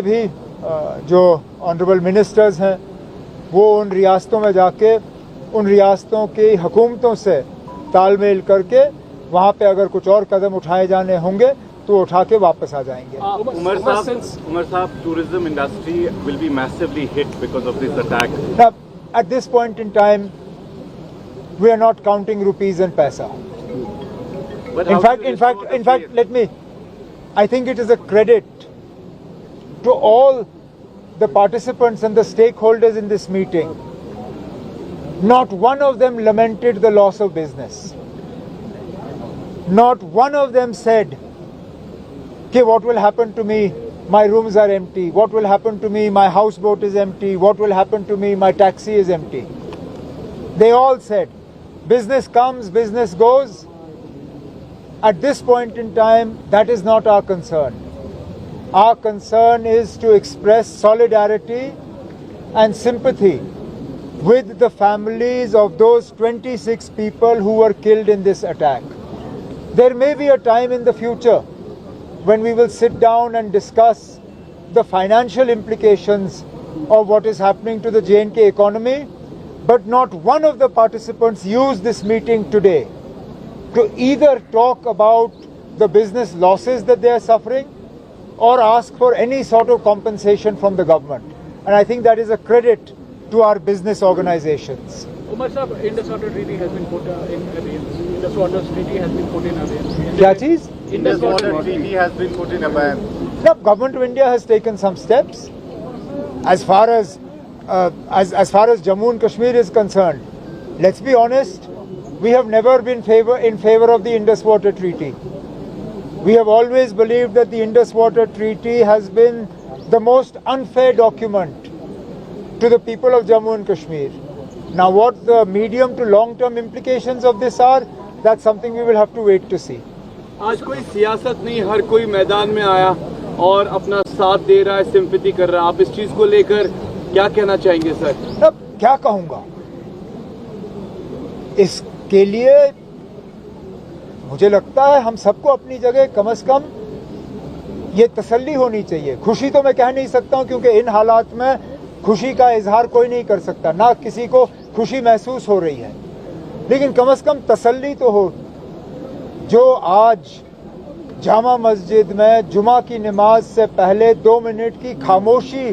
से भी जो ऑनरेबल मिनिस्टर्स हैं वो उन रियासतों में जाके उन रियासतों की हुकूमतों से तालमेल करके वहाँ पे अगर कुछ और कदम उठाए जाने होंगे तो उठा के वापस आ जाएंगे। उमर साहब, tourism industry will be massively hit because of this attack. Now, at this point in time, we are not counting rupees and paisa. But In fact, I think it is a credit to all the participants and the stakeholders in this meeting. Not one of them lamented the loss of business. Not one of them said, okay, what will happen to me? My rooms are empty. What will happen to me? My houseboat is empty. What will happen to me? My taxi is empty. They all said, business comes, business goes. At this point in time, that is not our concern. Our concern is to express solidarity and sympathy with the families of those 26 people who were killed in this attack. There may be a time in the future when we will sit down and discuss the financial implications of what is happening to the J&K economy, but not one of the participants used this meeting today to either talk about the business losses that they are suffering or ask for any sort of compensation from the government. And I think that is a credit to our business organizations. Umar Sahab, Indus Water Treaty has been put in abeyance. Indus Water Treaty has been put in abeyance. Kya cheez? Indus Water Treaty has been put in abeyance. The government of India has taken some steps. As far as Jammu and Kashmir is concerned, let's be honest, we have never been in favor of the Indus Water Treaty. We have always believed that the Indus Water Treaty has been the most unfair document to the people of Jammu and Kashmir. Now what the medium to long term implications of this are, that's something we will have to wait to see. आज कोई सियासत नहीं, हर कोई मैदान में आया और अपना साथ दे रहा है, सिंपैथी कर रहा है। आप इस चीज को लेकर क्या कहना चाहेंगे सर? अब क्या कहूँगा, इसके लिए मुझे लगता है हम सबको अपनी जगह कम से कम ये तसल्ली होनी चाहिए। खुशी तो मैं कह नहीं सकता हूँ क्योंकि इन हालात में खुशी का इजहार कोई नहीं कर सकता, ना किसी को खुशी महसूस हो रही है, लेकिन कम से कम तसल्ली तो हो। जो आज जामा मस्जिद में जुमा की नमाज से पहले 2 मिनट की खामोशी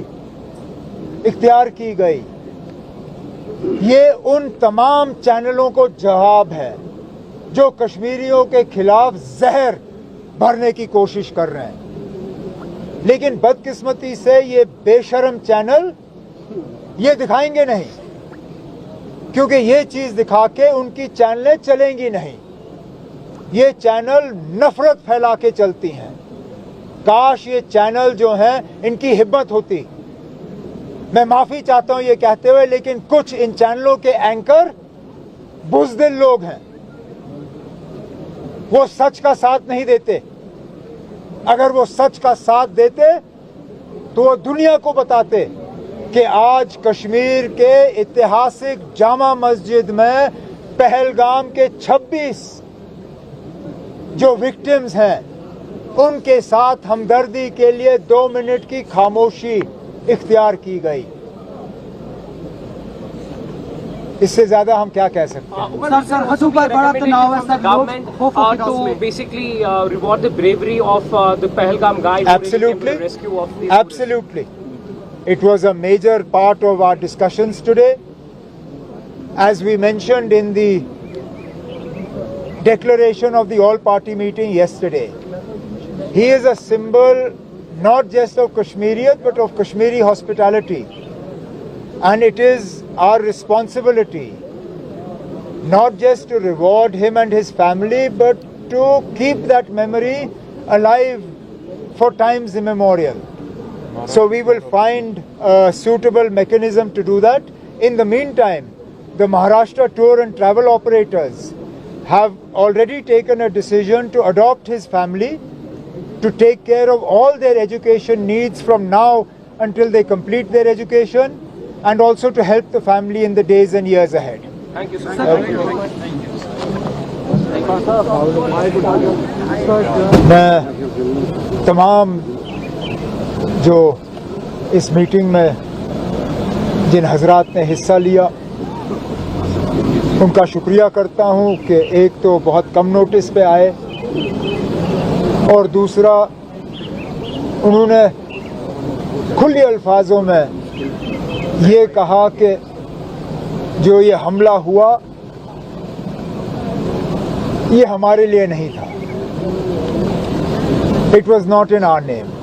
इख्तियार की गई, ये उन तमाम चैनलों को जवाब है जो कश्मीरियों के खिलाफ जहर भरने की कोशिश कर रहे हैं। लेकिन बदकिस्मती से ये बेशर्म चैनल ये दिखाएंगे नहीं, क्योंकि ये चीज दिखा के उनकी चैनलें चलेंगी नहीं। ये चैनल नफरत फैला के चलती हैं। काश ये चैनल जो हैं इनकी हिम्मत होती। मैं माफी चाहता हूं ये कहते हुए, लेकिन कुछ इन चैनलों के एंकर बुज़दिल लोग हैं, वो सच का साथ नहीं देते। अगर वो सच का साथ देते तो वो दुनिया को बताते कि आज कश्मीर के ऐतिहासिक जामा मस्जिद में पहलगाम के 26 जो विक्टिम्स हैं उनके साथ हमदर्दी के लिए 2 मिनट की खामोशी इख्तियार की गई। इससे ज्यादा हम क्या कह सकते हैं? सर हजू पर बड़ा तनाव है sir. Government to basically reward the bravery of the Pahalgam guys. Absolutely, the rescue of these absolutely. It was a major part of our discussions today. As we mentioned in the declaration of the all-party meeting yesterday, he is a symbol not just of Kashmiriyat but of Kashmiri hospitality. And it is our responsibility not just to reward him and his family, but to keep that memory alive for times immemorial. So we will find a suitable mechanism to do that. In the meantime, the Maharashtra tour and travel operators have already taken a decision to adopt his family, to take care of all their education needs from now until they complete their education, and also to help the family in the days and years ahead. Thank you, sir. मैं तमाम जो इस meeting में जिन हजरात ने हिस्सा लिया उनका शुक्रिया करता हूं कि एक तो बहुत कम नोटिस पे आए और दूसरा उन्होंने खुले अल्फाजों में ये कहा कि जो ये हमला हुआ ये हमारे लिए नहीं था, it was not in our name.